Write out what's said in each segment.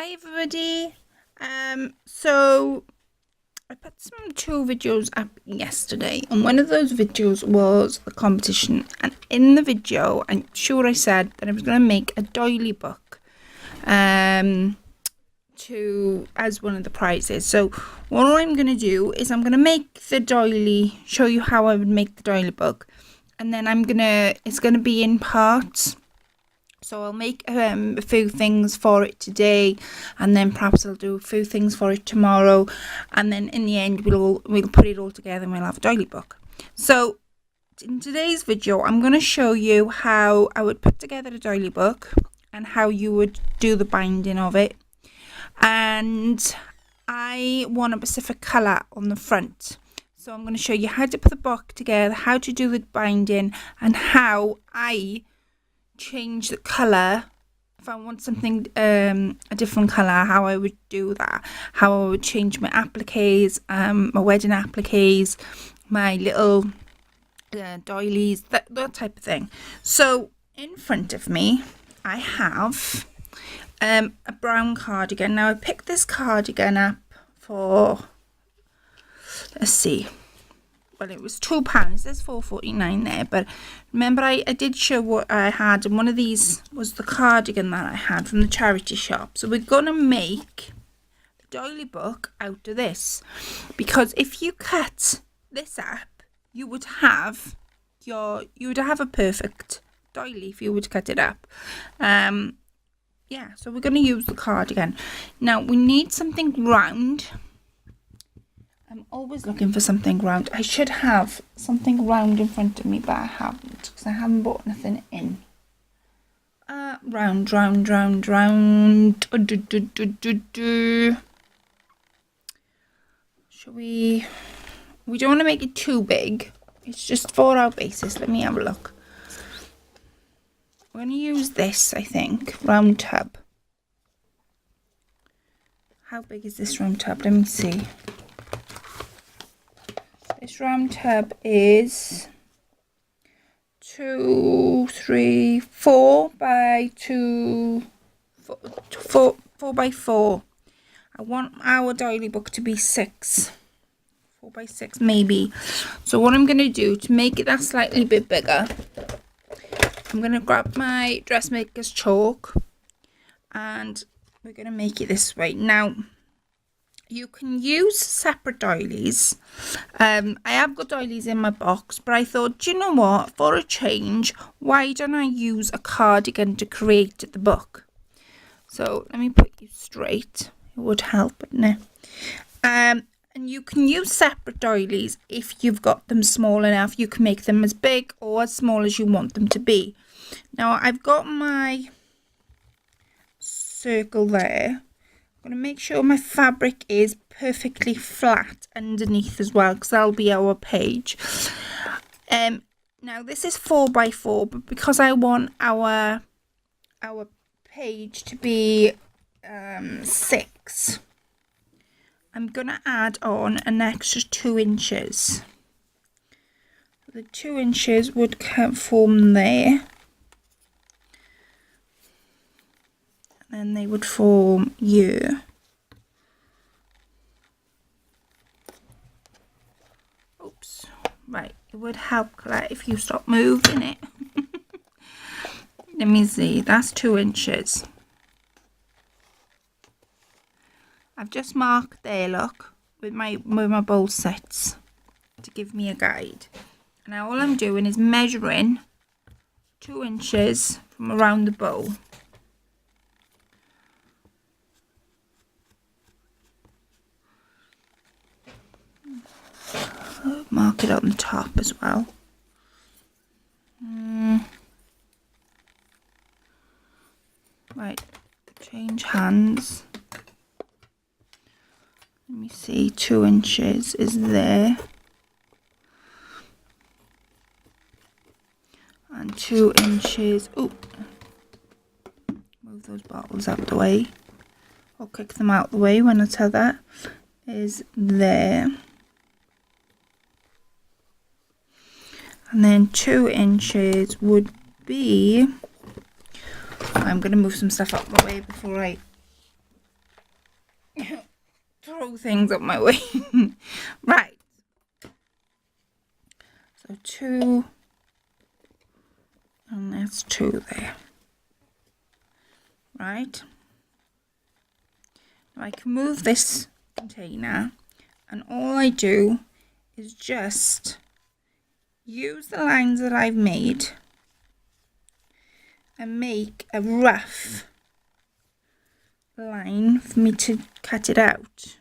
Hi everybody. So I put two videos up yesterday, and one of those videos was the competition. And in the video, I'm sure I said that I was going to make a doily book, as one of the prizes. So what I'm going to do is I'm going to make the doily, show you how I would make the doily book, and then it's going to be in parts. So I'll make a few things for it today, and then perhaps I'll do a few things for it tomorrow, and then in the end we'll put it all together and we'll have a doily book. So in today's video I'm going to show you how I would put together a doily book and how you would do the binding of it. And I want a specific colour on the front. So I'm going to show you how to put the book together, how to do the binding, and how I change the colour if I want something a different colour, how I would do that, how I would change my appliques, my wedding appliques, my little doilies, that type of thing. So in front of me I have a brown cardigan. Now I picked this cardigan up for, let's see, well, it was £2. It says £4.49 there, but remember I did show what I had, and one of these was the cardigan that I had from the charity shop. So we're gonna make the doily book out of this, because if you cut this up, you would have a perfect doily if you would cut it up. Yeah, so we're gonna use the cardigan. Now we need something round. I'm always looking for something round. I should have something round in front of me, but I haven't, because I haven't bought nothing in. Round. Shall we? We don't want to make it too big. It's just for our basis. Let me have a look. We're going to use this, I think, round tub. How big is this round tub? Let me see. This round tub is 4 by 4. I want our doily book to be 4 by 6 maybe. So what I'm going to do to make it that slightly bit bigger, I'm going to grab my dressmaker's chalk and we're going to make it this way. Now you can use separate doilies. I have got doilies in my box, but I thought, do you know what? For a change, why don't I use a cardigan to create the book? So let me put you straight. It would help, wouldn't it? And you can use separate doilies if you've got them small enough. You can make them as big or as small as you want them to be. Now I've got my circle there. I'm going to make sure my fabric is perfectly flat underneath as well, because that'll be our page. Now this is 4 by 4, but because I want our page to be 6, I'm going to add on an extra 2 inches. The 2 inches would form there. And they would form here. Oops. Right, it would help Claire if you stop moving it. Let me see, that's 2 inches. I've just marked there, look, with my bowl sets to give me a guide. Now all I'm doing is measuring 2 inches from around the bowl. Mark it on the top as well. Right, change hands. Let me see, 2 inches is there. And 2 inches, move those bottles out the way. Or kick them out the way when I tell that, is there. And then 2 inches would be, I'm going to move some stuff out of the way before I throw things up my way. Right. So 2, and that's 2 there. Right. Now I can move this container, and all I do is just use the lines that I've made and make a rough line for me to cut it out.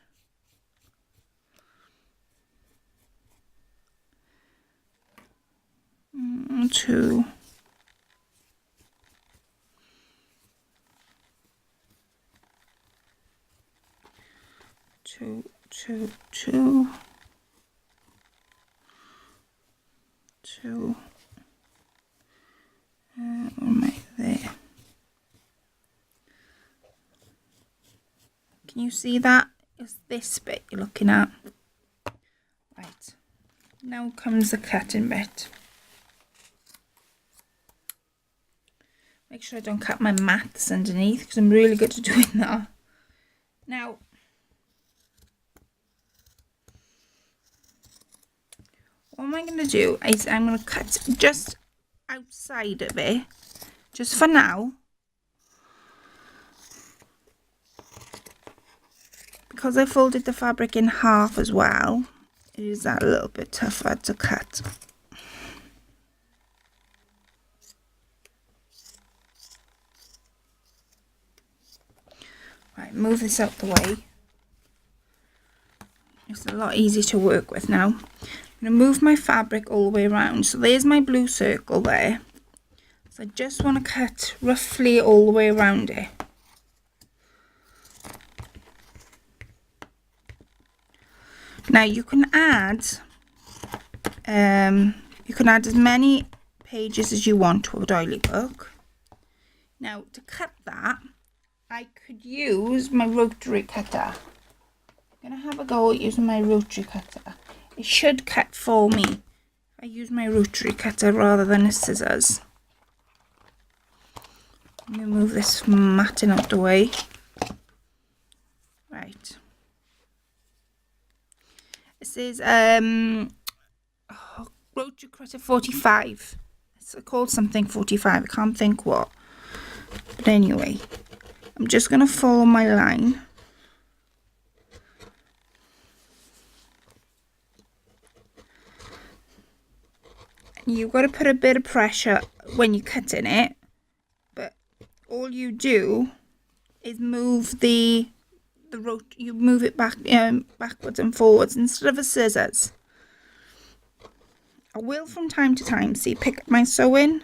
Two. Two. We'll make there. Can you see that? It's this bit you're looking at. Right. Now comes the cutting bit. Make sure I don't cut my mats underneath because I'm really good at doing that. Now, what am I going to do is I'm going to cut just outside of it, just for now. Because I folded the fabric in half as well, it is that a little bit tougher to cut. Right, move this out the way. It's a lot easier to work with now. I'm going to move my fabric all the way around. So there's my blue circle there. So I just want to cut roughly all the way around it. Now you can add as many pages as you want to a doily book. Now to cut that, I could use my rotary cutter. I'm going to have a go at using my rotary cutter. It should cut for me if I use my rotary cutter rather than a scissors. Let me move this matting out the way. Right. This is rotary cutter 45. It's called something 45. I can't think what. But anyway, I'm just going to follow my line. You've got to put a bit of pressure when you're cutting it, but all you do is move you move it backwards and forwards instead of a scissors. I will from time to time pick up my sewing.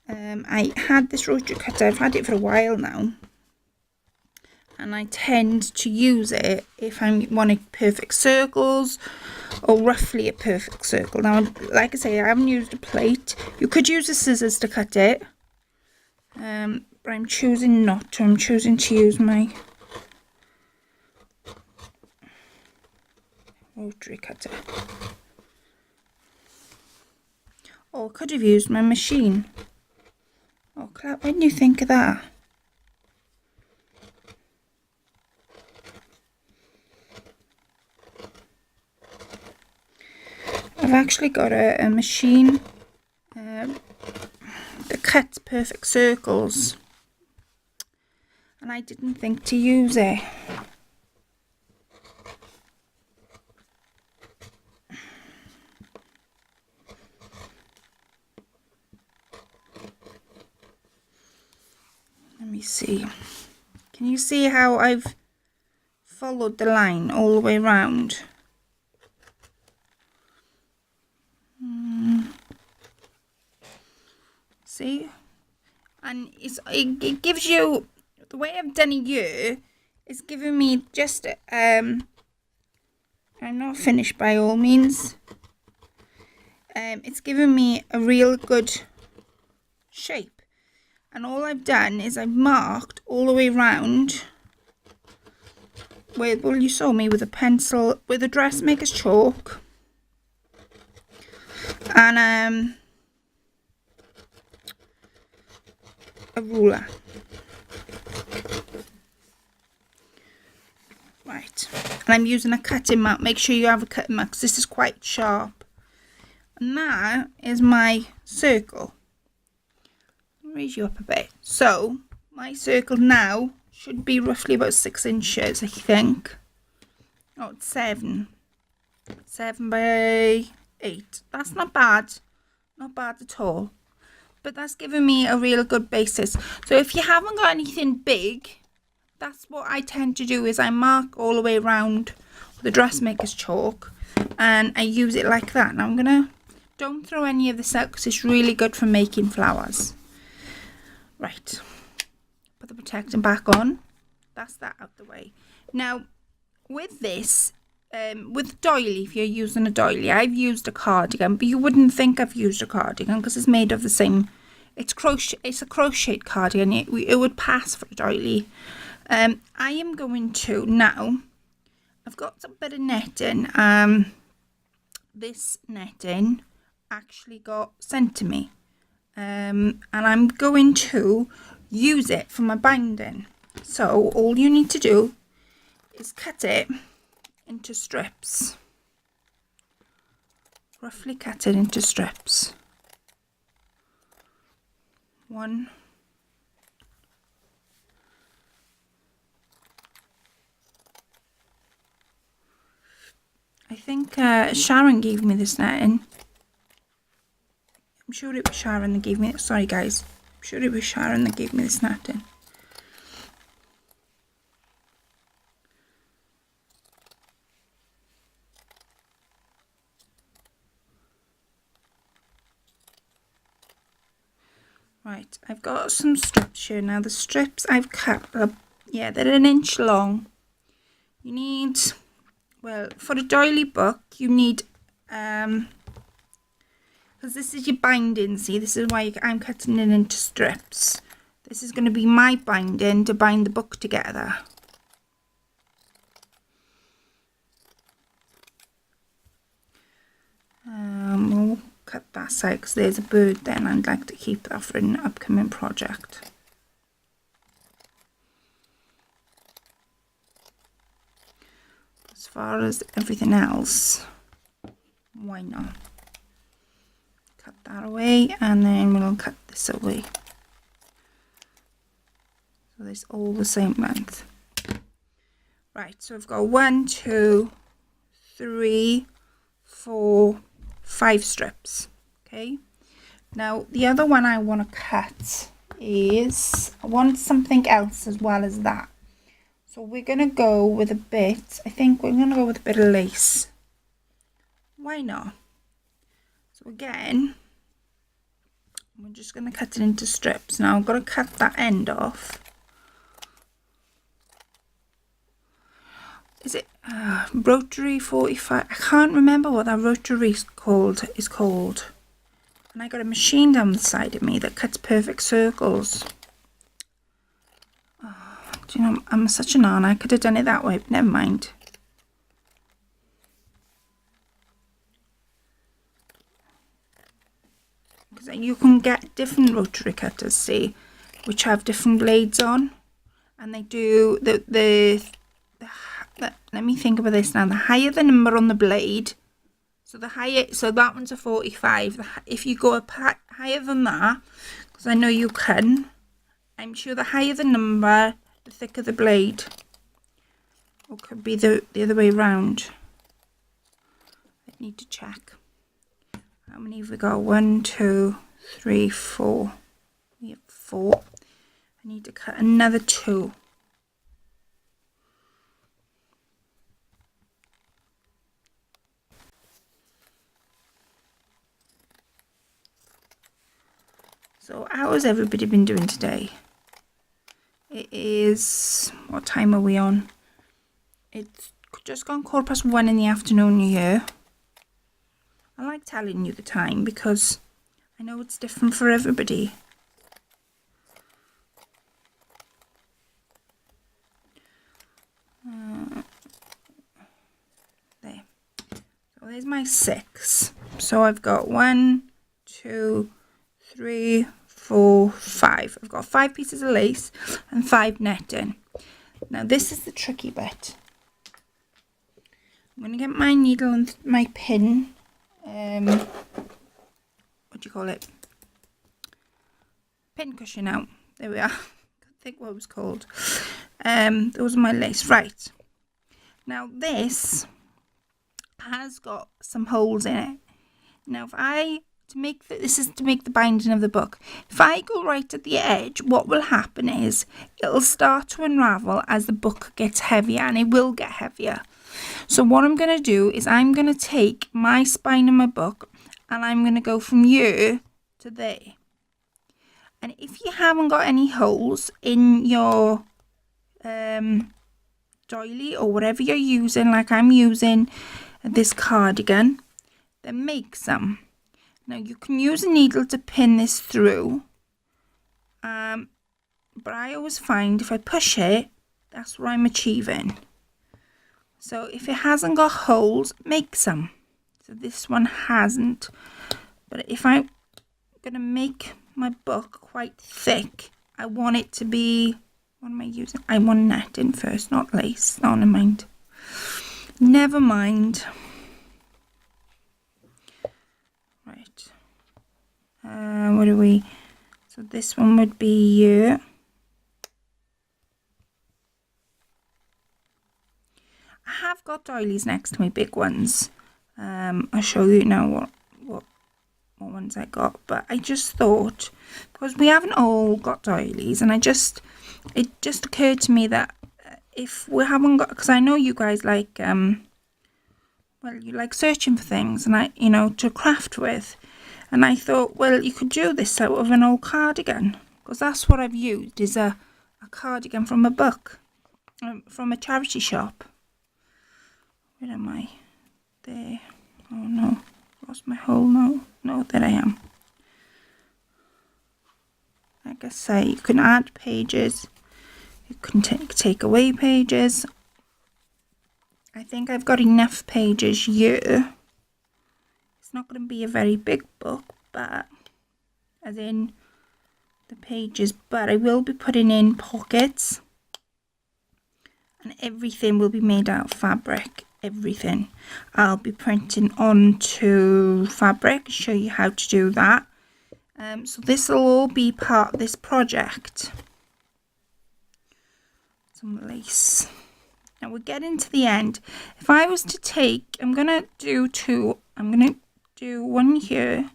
I had this rotary cutter, I've had it for a while now, and I tend to use it if I want perfect circles or roughly a perfect circle. Now, like I say, I haven't used a plate. You could use the scissors to cut it, but I'm choosing not to. I'm choosing to use my rotary cutter. Or I could have used my machine. Oh, Clap, when do you think of that? I've actually got a machine that cuts perfect circles, and I didn't think to use it. Let me see. Can you see how I've followed the line all the way around? See? And it gives you, the way I've done it here is giving me just, I'm not finished by all means. It's given me a real good shape. And all I've done is I've marked all the way around with, well, you saw me with a pencil, with a dressmaker's chalk. And a ruler. And I'm using a cutting mat. Make sure you have a cutting mat because this is quite sharp. And that is my circle. I'll raise you up a bit. So my circle now should be roughly about 6 inches, I think. Oh, it's 7. 7 by 8. That's not bad. Not bad at all. But that's giving me a real good basis. So if you haven't got anything big, that's what I tend to do, is I mark all the way around with the dressmaker's chalk and I use it like that. Now I'm gonna, don't throw any of this out because it's really good for making flowers. Right, put the protecting back on. That's that out the way. Now with this, with doily, if you're using a doily, I've used a cardigan, but you wouldn't think I've used a cardigan because it's made of the same, it's a crocheted cardigan. It would pass for a doily. I am going to now, I've got a bit of netting. This netting actually got sent to me, and I'm going to use it for my binding. So all you need to do is cut it into strips, roughly cut it into strips. 1, I think Sharon gave me this netting. I'm sure it was Sharon that gave me it. Sorry guys, I'm sure it was Sharon that gave me this netting. Right, I've got some strips here now. The strips I've cut up, yeah, they're 1 inch long. You need, well, for a doily book, you need, because this is your binding, see, this is why I'm cutting it into strips. This is going to be my binding to bind the book together. We'll cut that side because there's a bird there and I'd like to keep that for an upcoming project. As far as everything else, why not? Cut that away and then we'll cut this away. So it's all the same length. Right, so I've got 1, 2, 3, 4, 5 strips. Okay, now the other one I want to cut is, I want something else as well as that. So we're going to go with a bit, I think we're going to go with a bit of lace. Why not? So again, we're just going to cut it into strips. Now I've got to cut that end off. Is it rotary 45? I can't remember what that rotary is called. And I got a machine down the side of me that cuts perfect circles. Oh, do you know, I'm such an on. I could have done it that way, but never mind. Because you can get different rotary cutters, see, which have different blades on, and they do let me think about this now. The higher the number on the blade, so the higher, so that one's a 45. If you go up higher than that, because I know you can, I'm sure the higher the number, the thicker the blade. Or could be the other way around. I need to check. How many have we got? 1, 2, 3, 4. We have 4. I need to cut another 2. So how has everybody been doing today? It is, what time are we on? It's just gone 1:15 in the afternoon here. I like telling you the time because I know it's different for everybody. There. So there's my 6. So I've got 1, 2, 3, 4, 5. I've got 5 pieces of lace and 5 netting. Now this is the tricky bit. going to get my needle and my pin. What do you call it? Pin cushion out. There we are. Can't think what it was called. Those are my lace. Right. Now this has got some holes in it. Now this is to make the binding of the book. If I go right at the edge, what will happen is it'll start to unravel as the book gets heavier, and it will get heavier. So what I'm going to do is I'm going to take my spine of my book and I'm going to go from here to there. And if you haven't got any holes in your doily or whatever you're using, like I'm using this cardigan, then make some. Now you can use a needle to pin this through, but I always find if I push it, that's what I'm achieving. So if it hasn't got holes, make some. So this one hasn't, but if I'm going to make my book quite thick, I want it to be, what am I using? I want netting first, not lace. Oh, never mind. Never mind. Right. What do we? So this one would be here. I have got doilies next to my big ones. I'll show you now what ones I got, but I just thought, because we haven't all got doilies, and it just occurred to me that if we haven't got, because I know you guys like well, you like searching for things and to craft with, and I thought, well, you could do this out of an old cardigan, because that's what I've used, is a cardigan from a book, from a charity shop. Where am I? There. Oh no, lost my hole. No, there I am. Like I say, you can add pages, you can take away pages. I think I've got enough pages here. It's not going to be a very big book, but as in the pages, but I will be putting in pockets, and everything will be made out of fabric. Everything I'll be printing onto fabric, show you how to do that. So this will all be part of this project. Some lace. Now we're getting to the end. If I was to take, I'm gonna do two. I'm gonna do one here,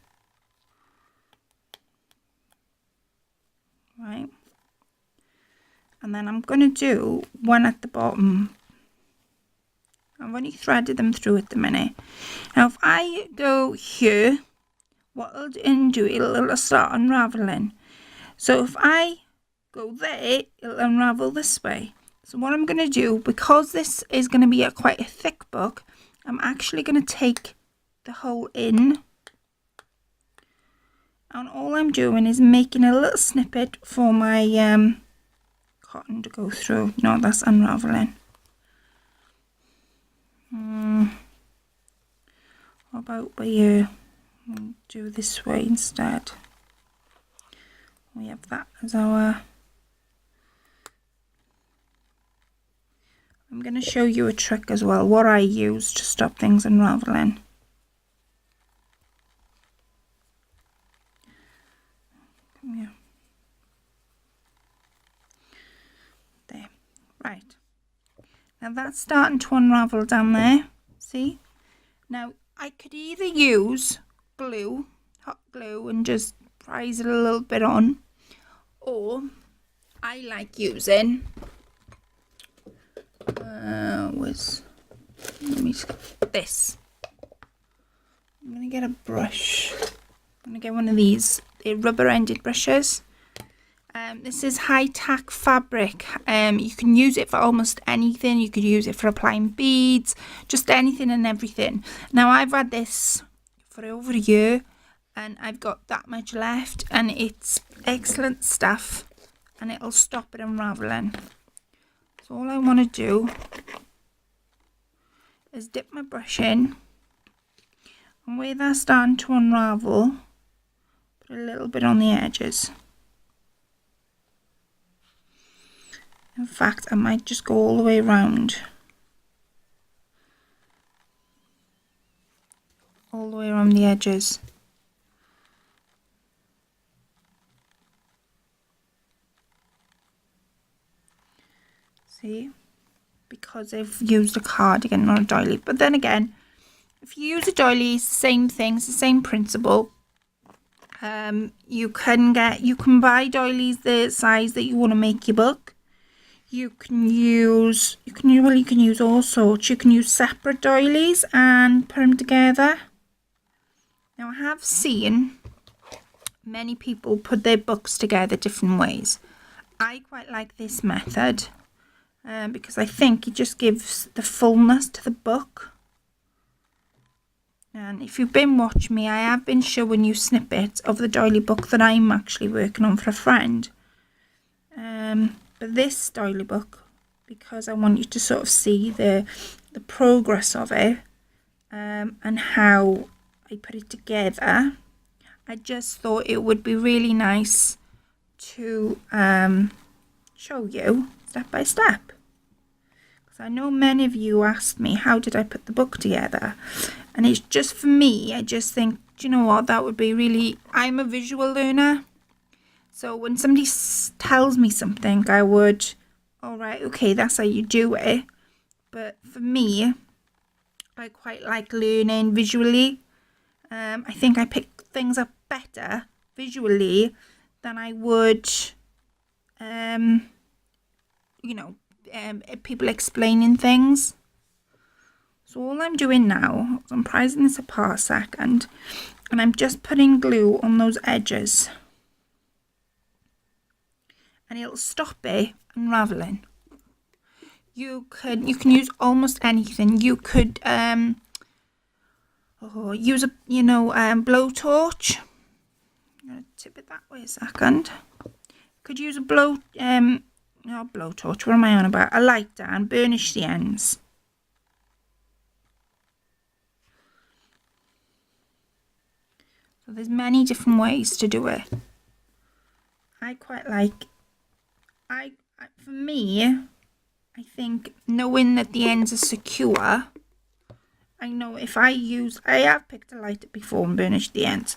right, and then I'm gonna do one at the bottom. I've only threaded them through at the minute. Now if I go here, what it'll do, it'll start unraveling. So if I go there, it'll unravel this way. So what I'm going to do, because this is going to be quite a thick book, I'm actually going to take the hole in. And all I'm doing is making a little snippet for my cotton to go through. No, that's unraveling. What about we'll do this way instead. We have that as our... I'm going to show you a trick as well, what I use to stop things unraveling. Come here. There. Right. Now that's starting to unravel down there. See? Now I could either use glue, hot glue, and just prise it a little bit on, or I like using this. I'm gonna get a brush. I'm gonna get one of these. They're rubber-ended brushes. This is high-tack fabric. You can use it for almost anything. You could use it for applying beads, just anything and everything. Now I've had this for over a year, and I've got that much left, and it's excellent stuff, and it'll stop it unraveling. So all I want to do is dip my brush in, and where they're starting to unravel, put a little bit on the edges. In fact, I might just go all the way around. way around the edges. See? Because I've used a cardigan, not a doily. But then again, if you use a doily, it's the same thing, it's the same principle. You can buy doilies the size that you want to make your book. You can use all sorts. You can use separate doilies and put them together. Now I have seen many people put their books together different ways. I quite like this method because I think it just gives the fullness to the book. And if you've been watching me, I have been showing you snippets of the doily book that I'm actually working on for a friend. But this doily book, because I want you to sort of see the progress of it and how I put it together, I just thought it would be really nice to show you step by step. Because I know many of you asked me, how did I put the book together? And it's just for me, I just think, do you know what, that would be really, I'm a visual learner. So when somebody tells me something, I would, all right, okay, that's how you do it. But for me, I quite like learning visually. I think I pick things up better visually than I would, people explaining things. So all I'm doing now is I'm prising this apart a second, and I'm just putting glue on those edges. And it'll stop it unraveling. You can use almost anything. You could use a blowtorch. I'm gonna tip it that way a second. Could use a blowtorch. What am I on about? A lighter and burnish the ends. So there's many different ways to do it. I quite like. For me, I think knowing that the ends are secure, I know if I have picked a lighter before and burnished the ends,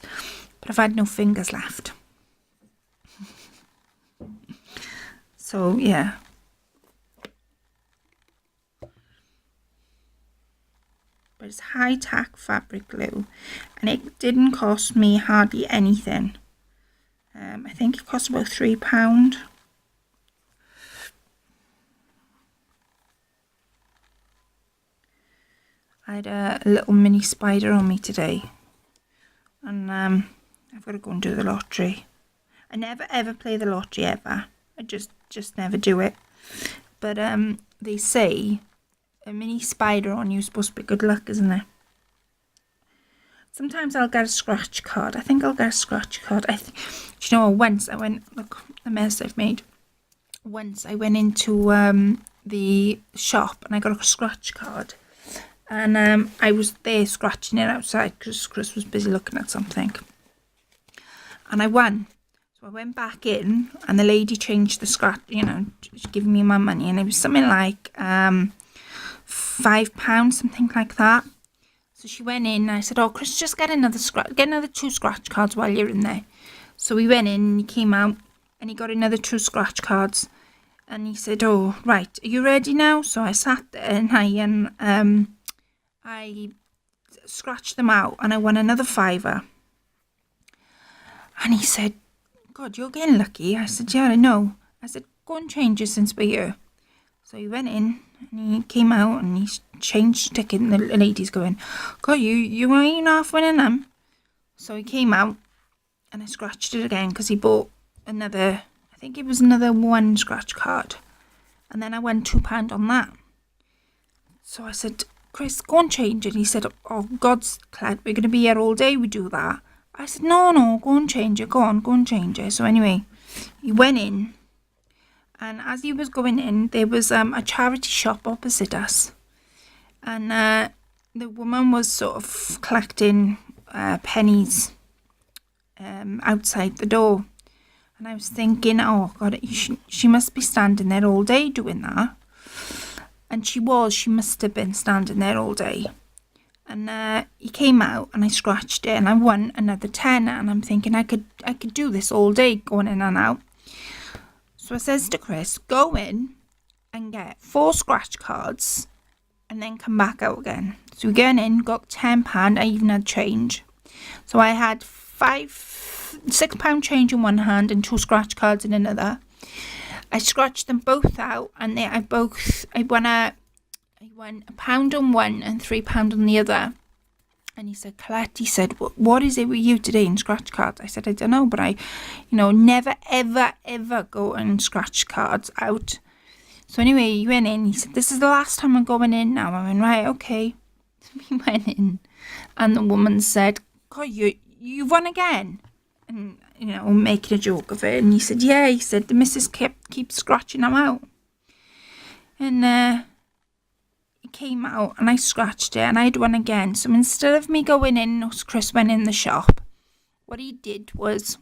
but I've had no fingers left. So yeah. But it's high-tack fabric glue, and it didn't cost me hardly anything. I think it cost about £3. I had a little mini spider on me today, and I've got to go and do the lottery. I never ever play the lottery ever. I just never do it. But they say a mini spider on you is supposed to be good luck, isn't it? Sometimes I'll get a scratch card. I think I'll get a scratch card. Do you know, once I went, look the mess I've made. Once I went into the shop and I got a scratch card. And I was there scratching it outside because Chris was busy looking at something. And I won. So I went back in and the lady changed the scratch, giving me my money. And it was something like £5, something like that. So she went in and I said, oh, Chris, just get another 2 scratch cards while you're in there. So he went in and he came out and he got another 2 scratch cards. And he said, oh, right, are you ready now? So I sat there and I scratched them out and I won another £5. And he said, God, you're getting lucky. I said, yeah, I know. I said, go and change it since we're here. So he went in and he came out and he changed the ticket and the lady's going, God, you ain't half winning them. So he came out and I scratched it again because he bought another, I think it was another 1 scratch card. And then I won £2 on that. So I said, Chris, go and change it. He said, oh, God's glad we're going to be here all day. We do that. I said, no, go and change it. Go and change it. So anyway, he went in. And as he was going in, there was a charity shop opposite us. And the woman was sort of collecting pennies outside the door. And I was thinking, oh, God, she must be standing there all day doing that. And she must have been standing there all day. and he came out and I scratched it and I won another tenner, and I'm thinking I could do this all day going in and out. So I says to Chris, go in and get 4 scratch cards and then come back out again. So we went in, got £10, I even had change. So I had £6 change in one hand and 2 scratch cards in another. I scratched them both out, and I won £1 on one and £3 on the other. And he said, Colette, he said, what is it with you today in scratch cards? I said, I don't know, but I, never, ever, ever go and scratch cards out. So anyway, he went in. He said, this is the last time I'm going in now. I went, right, okay. So we went in, and the woman said, God, you won again. And, making a joke of it. And he said, yeah. He said, the missus keeps scratching them out. And it came out, and I scratched it, and I'd won again. So instead of me going in, Chris went in the shop. What he did was,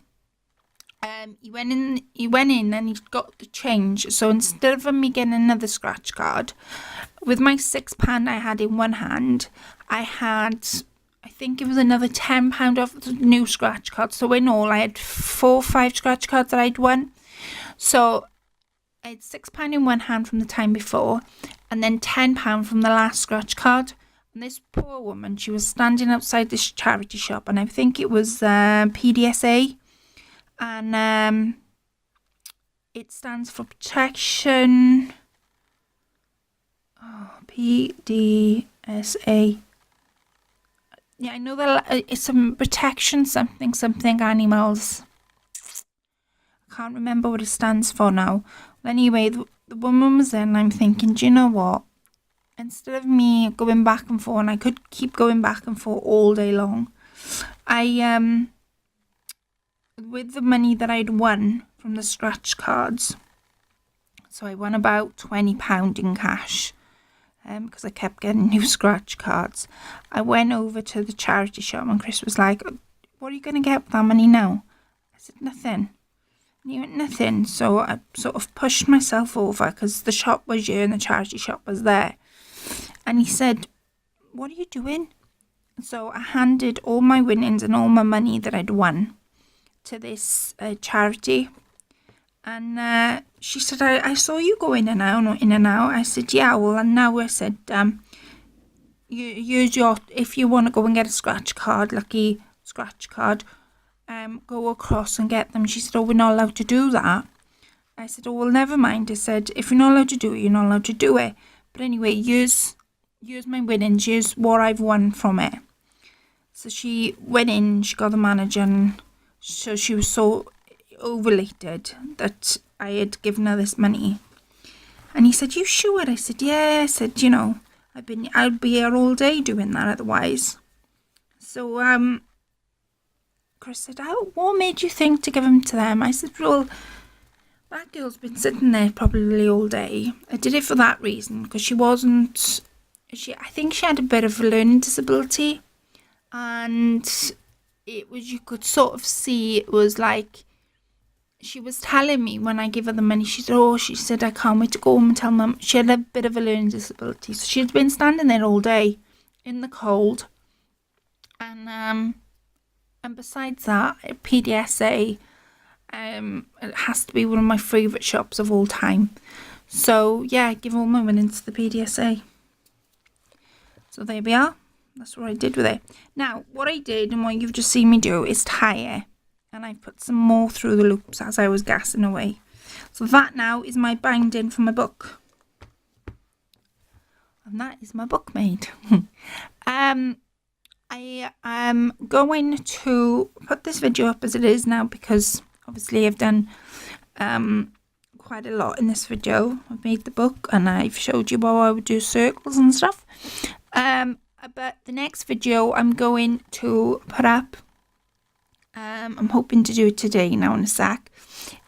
he went in and he got the change. So instead of me getting another scratch card, with my £6 I had in one hand, I had, I think it was another £10 off the new scratch card. So in all, I had 4 or 5 scratch cards that I'd won. So I had £6 in one hand from the time before, and then £10 from the last scratch card. And this poor woman, she was standing outside this charity shop, and I think it was PDSA. And it stands for protection. PDSA. Yeah, I know that it's some protection something animals. I can't remember what it stands for now. But anyway, the woman was in, and I'm thinking, do you know what? Instead of me going back and forth, and I could keep going back and forth all day long, with the money that I'd won from the scratch cards, so I won about £20 in cash, because I kept getting new scratch cards. I went over to the charity shop, and Chris was like, what are you going to get with that money now? I said, nothing. And he went, nothing. So I sort of pushed myself over, because the shop was here and the charity shop was there. And he said, what are you doing? So I handed all my winnings and all my money that I'd won to this charity. And she said, I saw you go in and out. I said, yeah, well, and now I said, use your, if you want to go and get a scratch card, lucky scratch card, go across and get them. She said, oh, we're not allowed to do that. I said, oh, well, never mind. I said, if you're not allowed to do it, you're not allowed to do it. But anyway, use my winnings, use what I've won from it. So she went in, she got the manager, and so she was so overlated that I had given her this money. And he said, you sure? I said, yeah. I said, I'll be here all day doing that otherwise. So Chris said, what made you think to give them to them? I said, well, that girl's been sitting there probably all day. I did it for that reason, because I think she had a bit of a learning disability, and it was, you could sort of see, it was like, she was telling me when I gave her the money, she said, I can't wait to go home and tell mum. She had a bit of a learning disability, so she'd been standing there all day in the cold. And besides that, PDSA, it has to be one of my favourite shops of all time. So yeah, I give all my winnings to the PDSA. So there we are. That's what I did with it. Now, what I did and what you've just seen me do is tie it. And I put some more through the loops as I was gassing away. So that now is my binding for my book. And that is my book made. I am going to put this video up as it is now, because obviously I've done quite a lot in this video. I've made the book and I've showed you how I would do circles and stuff. But the next video I'm going to put up, I'm hoping to do it today now in a sec,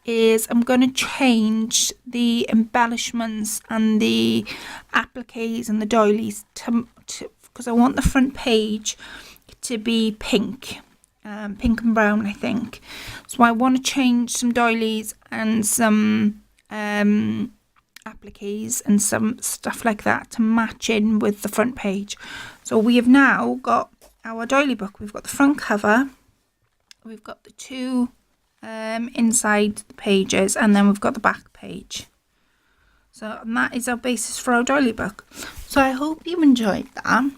is I'm going to change the embellishments and the appliques and the doilies to because I want the front page to be pink and brown, I think. So I want to change some doilies and some appliques and some stuff like that to match in with the front page. So we have now got our doily book. We've got the front cover, we've got the two inside the pages, and then we've got the back page. So and that is our basis for our doily book. So I hope you enjoyed that.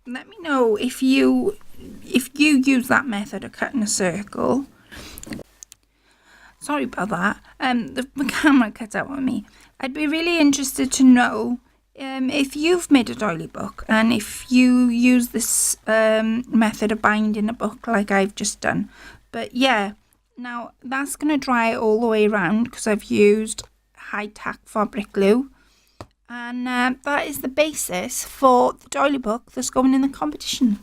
Let me know if you use that method of cutting a circle. Sorry about that. The camera cut out on me. I'd be really interested to know if you've made a doily book and if you use this method of binding a book like I've just done. But yeah, now that's going to dry all the way around because I've used high tack fabric glue. And that is the basis for the doily book that's going in the competition.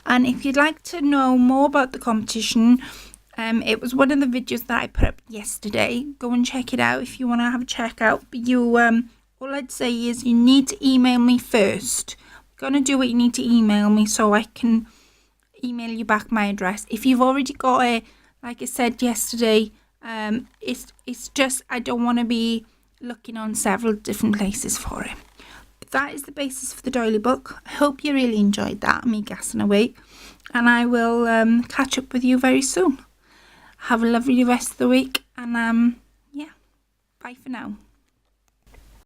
And if you'd like to know more about the competition, it was one of the videos that I put up yesterday. Go and check it out if you want to have a check out. But you, all I'd say is you need to email me first. You're going to do it, you need to email me so I can email you back my address. If you've already got it, like I said yesterday, it's just I don't want to be looking on several different places for it. But that is the basis for the doily book. I hope you really enjoyed that, me gassing away. And I will catch up with you very soon. Have a lovely rest of the week, and yeah, bye for now.